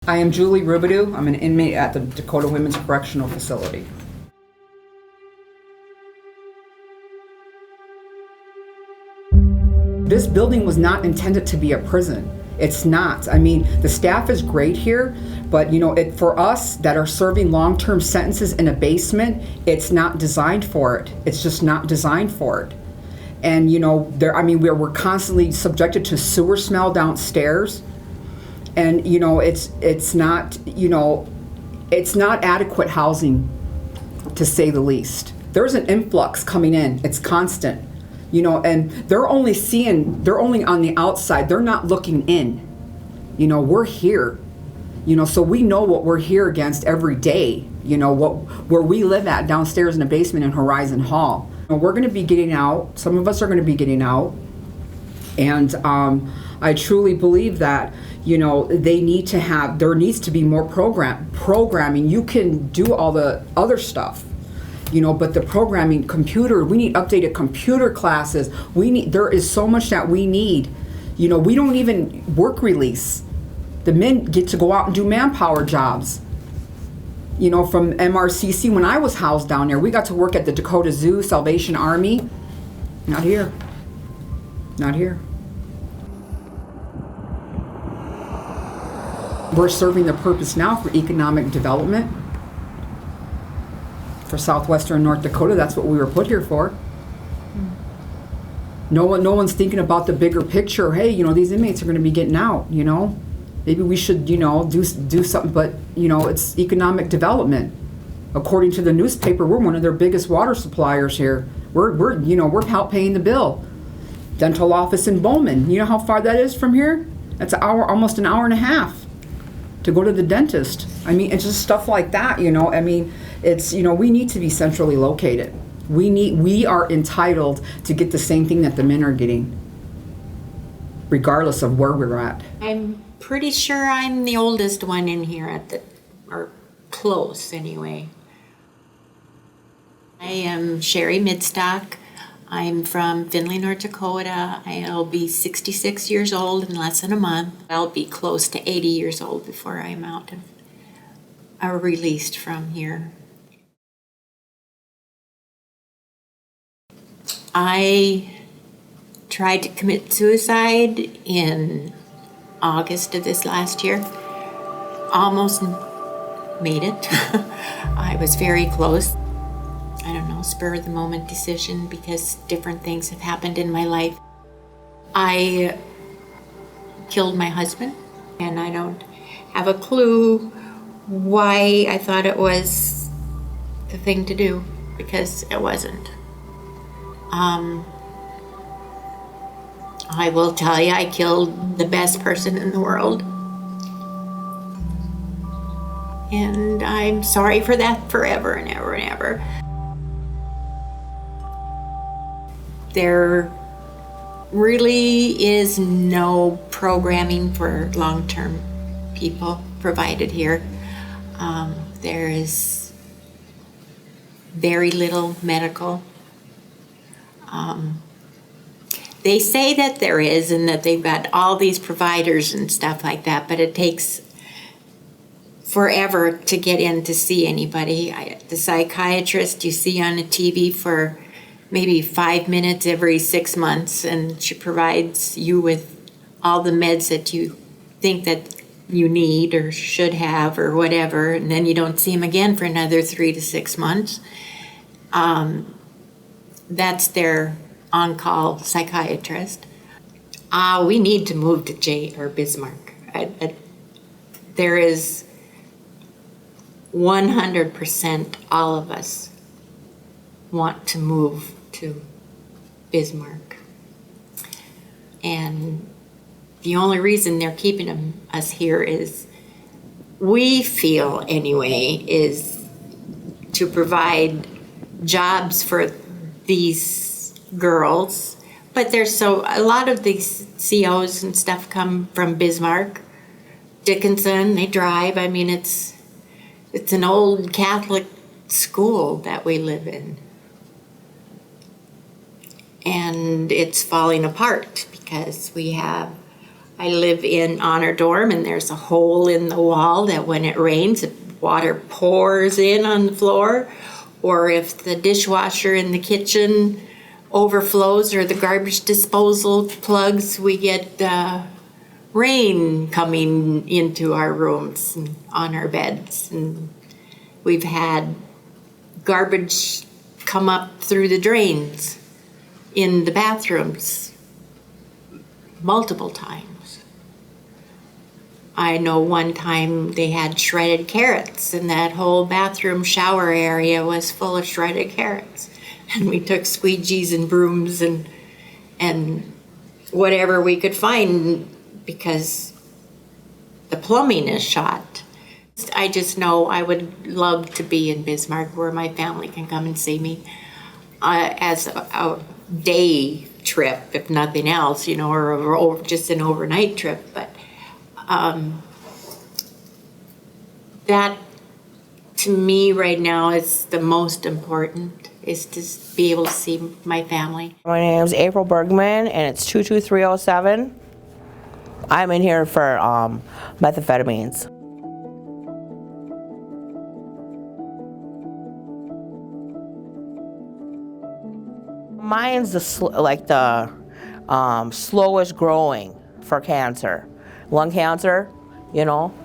I am Julie Rubidoux. I'm an inmate at the Dakota Women's Correctional Facility. This building was not intended to be a prison. It's not. I mean, the staff is great here, but for us that are serving long-term sentences in a basement, it's not designed for it. It's just not designed for it. And we're constantly subjected to sewer smell downstairs. And it's not adequate housing, to say the least. There's an influx coming in. It's constant, and they're only on the outside. They're not looking in. We're here, so we know what we're here against every day. Where we live at downstairs in the basement in Horizon Hall. We're going to be getting out. Some of us are going to be getting out, and I truly believe that there needs to be more programming. You can do all the other stuff, but the programming, we need updated computer classes. There is so much that we need. We don't even work release. The men get to go out and do manpower jobs. From MRCC, when I was housed down there, we got to work at the Dakota Zoo, Salvation Army. Not here. Not here. We're serving the purpose now for economic development for southwestern North Dakota. That's what we were put here for. No one's thinking about the bigger picture. Hey, these inmates are going to be getting out. Maybe we should, do something. But it's economic development. According to the newspaper, we're one of their biggest water suppliers here. We're help paying the bill. Dental office in Bowman. You know how far that is from here? That's almost an hour and a half to go to the dentist. I mean, it's just stuff like that, it's, we need to be centrally located. We are entitled to get the same thing that the men are getting, regardless of where we're at. I'm pretty sure I'm the oldest one in here or close anyway. I am Sherry Midstock. I'm from Findlay, North Dakota. I'll be 66 years old in less than a month. I'll be close to 80 years old before I'm out or released from here. I tried to commit suicide in August of this last year. Almost made it. I was very close. I don't know, spur of the moment decision because different things have happened in my life. I killed my husband, and I don't have a clue why I thought it was the thing to do, because it wasn't. I will tell you, I killed the best person in the world. And I'm sorry for that forever and ever and ever. There really is no programming for long-term people provided here. There is very little medical. They say that there is and that they've got all these providers and stuff like that, but it takes forever to get in to see anybody. The psychiatrist you see on the TV for maybe 5 minutes every 6 months, and she provides you with all the meds that you think that you need or should have or whatever, and then you don't see them again for another 3 to 6 months. That's their on-call psychiatrist. We need to move to Bismarck. There is 100% all of us want to move to Bismarck. And the only reason they're keeping us here is, we feel anyway, is to provide jobs for these girls. But a lot of these COs and stuff come from Bismarck, Dickinson, they drive. I mean, it's an old Catholic school that we live in. And it's falling apart because we have I live in honor dorm, and there's a hole in the wall that when it rains, water pours in on the floor. Or if the dishwasher in the kitchen overflows or the garbage disposal plugs, we get rain coming into our rooms and on our beds. And we've had garbage come up through the drains in the bathrooms multiple times. I know one time they had shredded carrots, and that whole bathroom shower area was full of shredded carrots. And we took squeegees and brooms and whatever we could find because the plumbing is shot. I just know I would love to be in Bismarck where my family can come and see me as a day trip, if nothing else, or just an overnight trip. But that, to me right now, is the most important, is to be able to see my family. My name is April Burgum, and it's 22307. I'm in here for methamphetamines. Mine's the slowest growing for cancer, lung cancer,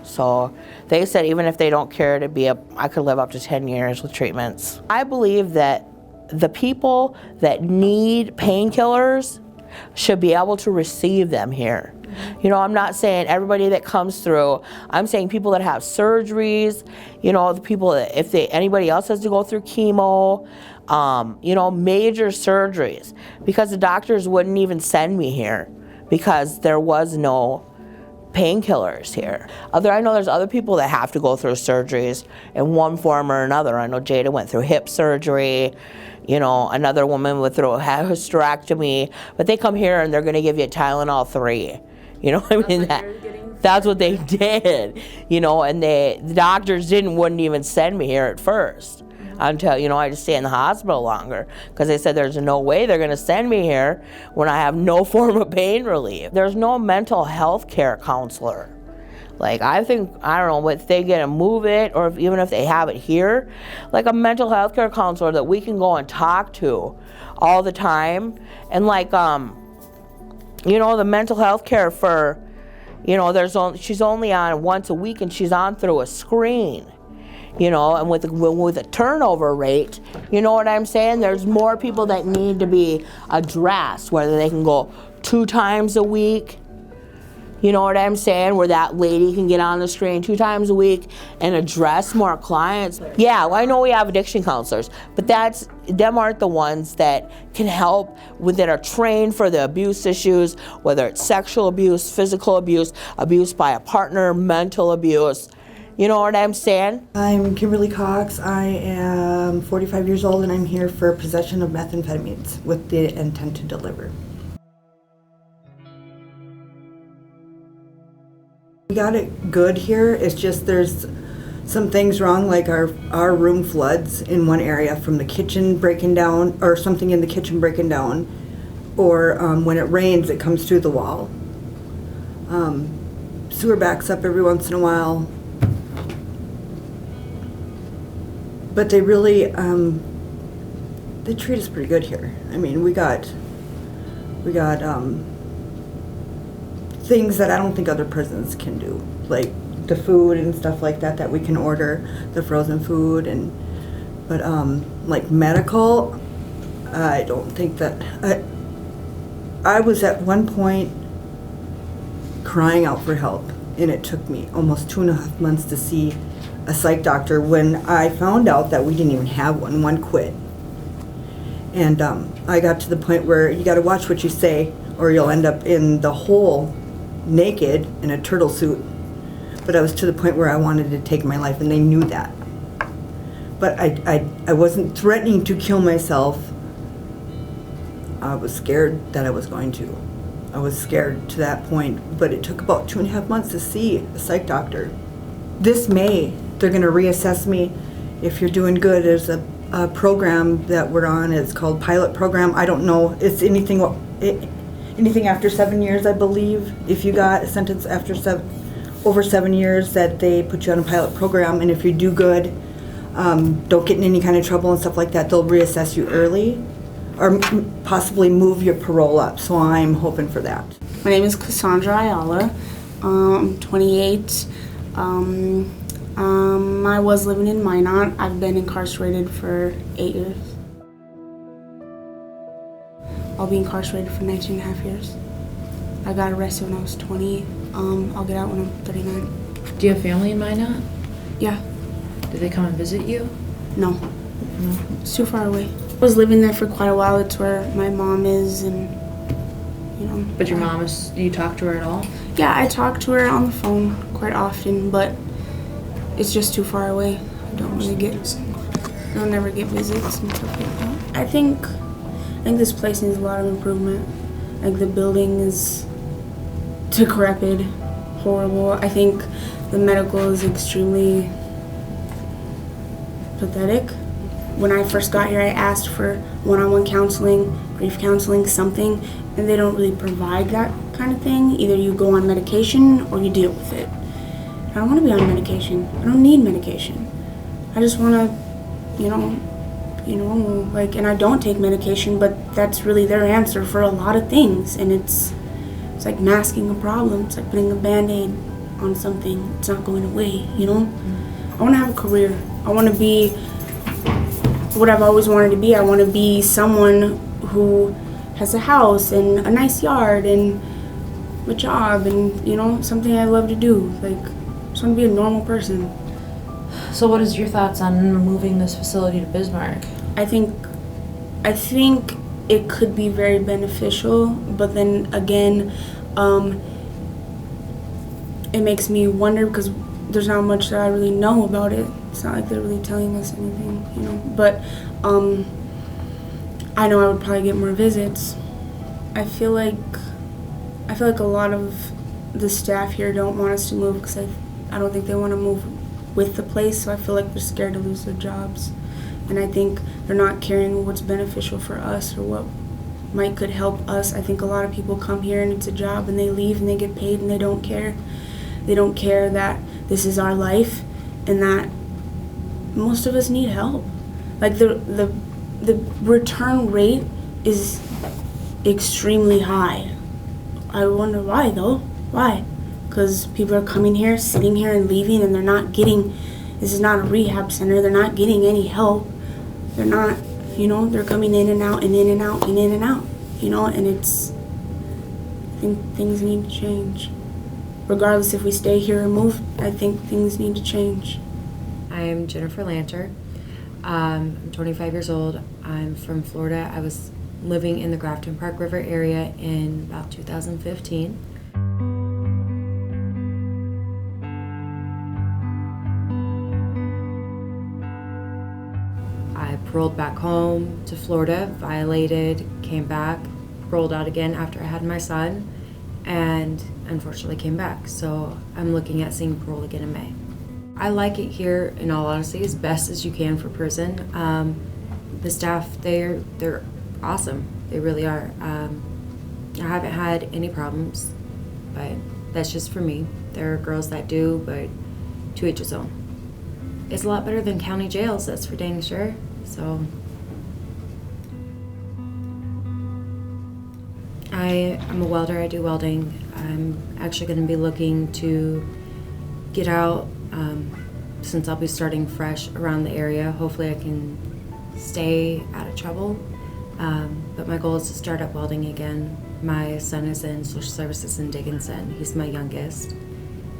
So they said even if they don't cure it, I could live up to 10 years with treatments. I believe that the people that need painkillers should be able to receive them here. I'm not saying everybody that comes through. I'm saying people that have surgeries, the people that, if anybody else has to go through chemo, major surgeries, because the doctors wouldn't even send me here because there was no painkillers here. I know there's other people that have to go through surgeries in one form or another. I know Jada went through hip surgery, another woman went through a hysterectomy, but they come here and they're gonna give you Tylenol 3. That's what they did, and the doctors wouldn't even send me here at first until, I just stay in the hospital longer because they said there's no way they're going to send me here when I have no form of pain relief. There's no mental health care counselor. I don't know if they get to move it or even if they have it here, like a mental health care counselor that we can go and talk to all the time. And the mental health care for, she's only on once a week and she's on through a screen. And with a turnover rate, you know what I'm saying? There's more people that need to be addressed, whether they can go 2 times a week, you know what I'm saying? Where that lady can get on the screen 2 times a week and address more clients. Yeah, well, I know we have addiction counselors, but them aren't the ones that can help that are trained for the abuse issues, whether it's sexual abuse, physical abuse, abuse by a partner, mental abuse. You know what I'm saying? I'm Kimberly Cox. I am 45 years old and I'm here for possession of methamphetamines with the intent to deliver. We got it good here. It's just there's some things wrong, like our room floods in one area from the kitchen breaking down, or something in the kitchen breaking down, or when it rains it comes through the wall. Sewer backs up every once in a while. But they really, they treat us pretty good here. I mean, we got things that I don't think other prisons can do, like the food and stuff like that we can order, the frozen food, but like medical, I don't think that. I was at one point crying out for help, and it took me almost 2.5 months to see a psych doctor when I found out that we didn't even have one. One quit. And I got to the point where you got to watch what you say or you'll end up in the hole naked in a turtle suit. But I was to the point where I wanted to take my life, and they knew that. But I wasn't threatening to kill myself. I was scared that I was going to. I was scared to that point, but it took about 2.5 months to see a psych doctor. This May, they're going to reassess me. If you're doing good, there's a program that we're on. It's called Pilot Program. I don't know. It's anything. anything after 7 years, I believe. If you got a sentence after over 7 years, that they put you on a pilot program, and if you do good, don't get in any kind of trouble and stuff like that, they'll reassess you early or possibly move your parole up. So I'm hoping for that. My name is Cassandra Ayala. I'm 28. I was living in Minot. I've been incarcerated for 8 years. I'll be incarcerated for 19 and a half years. I got arrested when I was 20. I'll get out when I'm 39. Do you have family in Minot? Yeah. Did they come and visit you? No. It's too far away. I was living there for quite a while. It's where my mom is, and you know. But your mom is, do you talk to her at all? Yeah, I talk to her on the phone quite often, but it's just too far away. I don't never get visits and stuff like that. I think this place needs a lot of improvement. Like, the building is decrepit, horrible. I think the medical is extremely pathetic. When I first got here, I asked for one-on-one counseling, grief counseling, something, and they don't really provide that kind of thing. Either you go on medication or you deal with it. I don't want to be on medication. I don't need medication. I just want to, and I don't take medication, but that's really their answer for a lot of things, and it's like masking a problem. It's like putting a Band-Aid on something. It's not going away, I want to have a career. I want to be what I've always wanted to be. I want to be someone who has a house and a nice yard and a job and, something I love to do. Like, I just want to be a normal person. So what is your thoughts on moving this facility to Bismarck? I think it could be very beneficial, but then again, it makes me wonder because there's not much that I really know about it. It's not like they're really telling us anything, But I know I would probably get more visits. I feel like a lot of the staff here don't want us to move because I don't think they want to move with the place, so I feel like they're scared to lose their jobs. And I think they're not caring what's beneficial for us or what could help us. I think a lot of people come here and it's a job and they leave and they get paid and they don't care. They don't care that this is our life and that most of us need help. Like the return rate is extremely high. I wonder why though. Why? Because people are coming here, sitting here and leaving, and they're not getting, this is not a rehab center, they're not getting any help. They're not, they're coming in and out and in and out and in and out, and I think things need to change. Regardless if we stay here or move, I think things need to change. I'm Jennifer Lanter. I'm 25 years old. I'm from Florida. I was living in the Grafton Park River area in about 2015. I paroled back home to Florida, violated, came back, paroled out again after I had my son, and unfortunately came back. So I'm looking at seeing parole again in May. I like it here, in all honesty, as best as you can for prison. The staff, they're awesome. They really are. I haven't had any problems, but that's just for me. There are girls that do, but to each his own. It's a lot better than county jails, that's for dang sure. So I'm a welder. I do welding. I'm actually going to be looking to get out since I'll be starting fresh around the area. Hopefully I can stay out of trouble. But my goal is to start up welding again. My son is in social services in Dickinson. He's my youngest.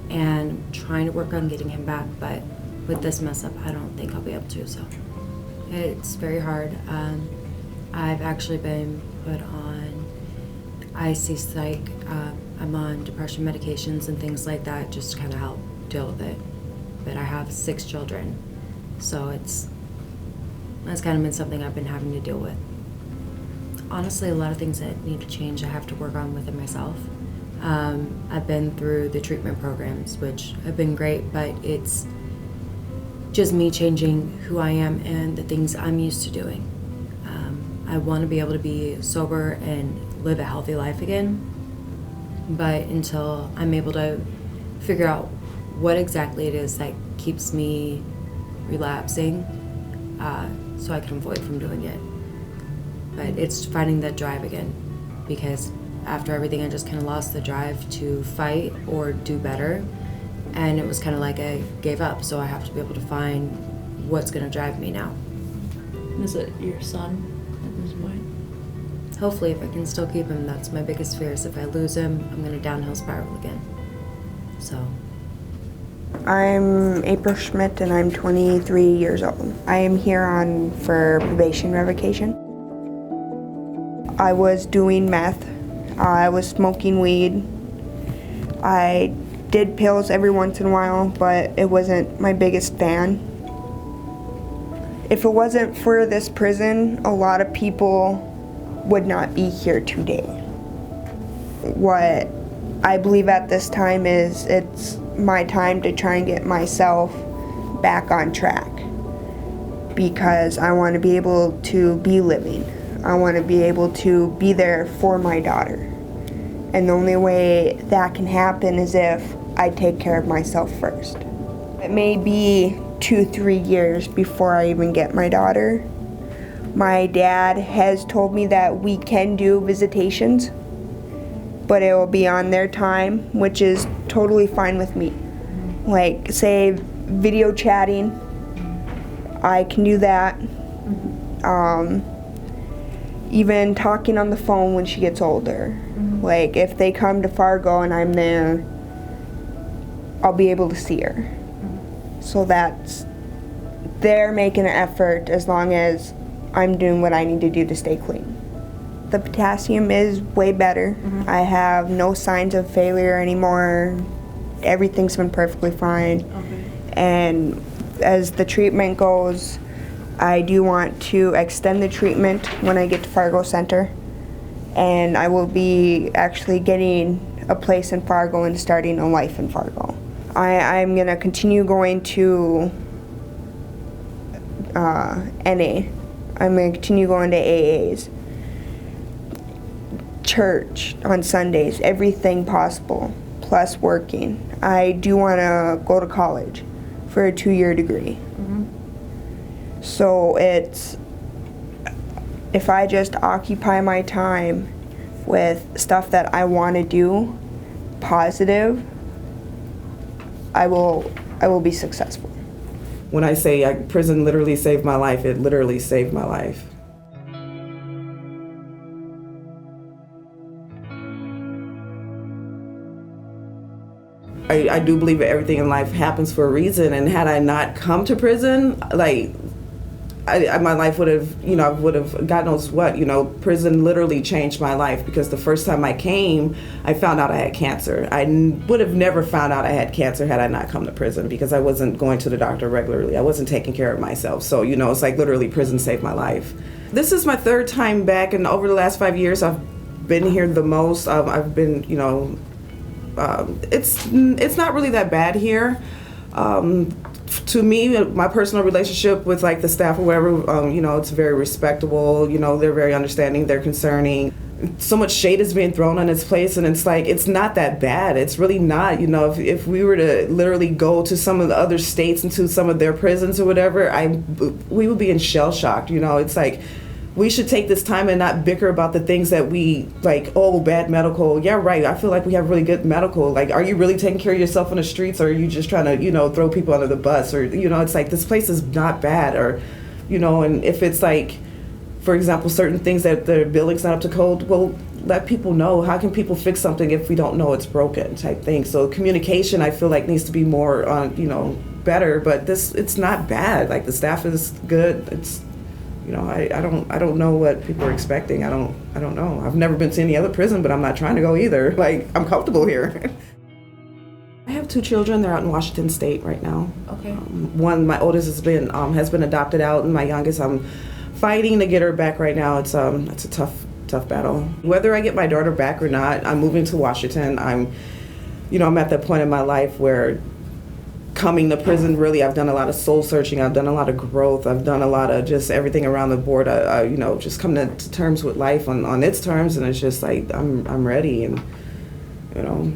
And I'm trying to work on getting him back, but with this mess up, I don't think I'll be able to, so it's very hard. I've actually been put on IC psych. I'm on depression medications and things like that just to kind of help deal with it. But I have 6 children, so that's kind of been something I've been having to deal with. Honestly, a lot of things that need to change I have to work on within myself. I've been through the treatment programs, which have been great, but it's just me changing who I am and the things I'm used to doing. I want to be able to be sober and live a healthy life again. But until I'm able to figure out what exactly it is that keeps me relapsing, so I can avoid from doing it. But it's finding that drive again, because after everything I just kind of lost the drive to fight or do better, and it was kind of like I gave up, so I have to be able to find what's going to drive me now. Is it your son at this point? Hopefully, if I can still keep him, that's my biggest fear, is if I lose him, I'm going to downhill spiral again. So. I'm April Schmidt and I'm 23 years old. I am here for probation revocation. I was doing meth. I was smoking weed. I did pills every once in a while, but it wasn't my biggest fan. If it wasn't for this prison, a lot of people would not be here today. What I believe at this time is it's my time to try and get myself back on track, because I want to be able to be living. I want to be able to be there for my daughter. And the only way that can happen is if I take care of myself first. It may be 2-3 years before I even get my daughter. My dad has told me that we can do visitations, but it will be on their time, which is totally fine with me. Like, say, video chatting, I can do that. Even talking on the phone when she gets older. Like, if they come to Fargo and I'm there, I'll be able to see her. So they're making an effort as long as I'm doing what I need to do to stay clean. The potassium is way better. I have no signs of failure anymore. Everything's been perfectly fine. Okay. And as the treatment goes, I do want to extend the treatment when I get to Fargo Center. And I will be actually getting a place in Fargo and starting a life in Fargo. I'm going to continue going to NA. I'm going to continue going to AAs. Church on Sundays, everything possible, plus working. I do want to go to college for a 2-year degree. So if I just occupy my time with stuff that I want to do, positive, I will be successful. When I say prison literally saved my life, it literally saved my life. I do believe that everything in life happens for a reason, and had I not come to prison, like, my life would have, God knows what, prison literally changed my life, because the first time I came, I found out I had cancer. I would have never found out I had cancer had I not come to prison, because I wasn't going to the doctor regularly. I wasn't taking care of myself. So, it's like literally prison saved my life. This is my 3rd time back, and over the last 5 years, I've been here the most. I've been, it's not really that bad here. To me, my personal relationship with like the staff or whatever, it's very respectable. They're very understanding, they're concerning. So much shade is being thrown on this place, and it's like, it's not that bad. It's really not. If we were to literally go to some of the other states and to some of their prisons or whatever, we would be in shell shocked. It's like, we should take this time and not bicker about the things that we like. Oh, bad medical. Yeah, right. I feel like we have really good medical. Like, are you really taking care of yourself on the streets, or are you just trying to, throw people under the bus? Or, it's like, this place is not bad. Or, and if it's like, for example, certain things that the building's not up to code, well, let people know. How can people fix something if we don't know it's broken, type thing? So communication, I feel like, needs to be more, better. But it's not bad. Like, the staff is good. It's, I don't know what people are expecting. I don't know. I've never been to any other prison, but I'm not trying to go either. Like, I'm comfortable here. I have 2 children. They're out in Washington State right now. Okay. One, my oldest has been adopted out, and my youngest, I'm fighting to get her back right now. It's a tough battle. Whether I get my daughter back or not, I'm moving to Washington. I'm at that point in my life where coming to prison, really, I've done a lot of soul searching. I've done a lot of growth. I've done a lot of just everything around the board. You know, just coming to terms with life on its terms, and it's just like I'm ready, and you know,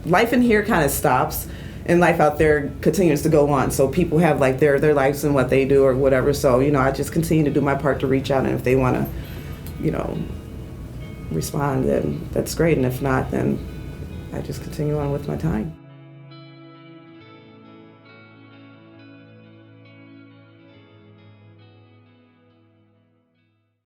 life in here kind of stops, and life out there continues to go on. So people have like their lives and what they do or whatever. So you know, I just continue to do my part to reach out, and if they want to, you know, respond, then that's great, and if not, then I just continue on with my time.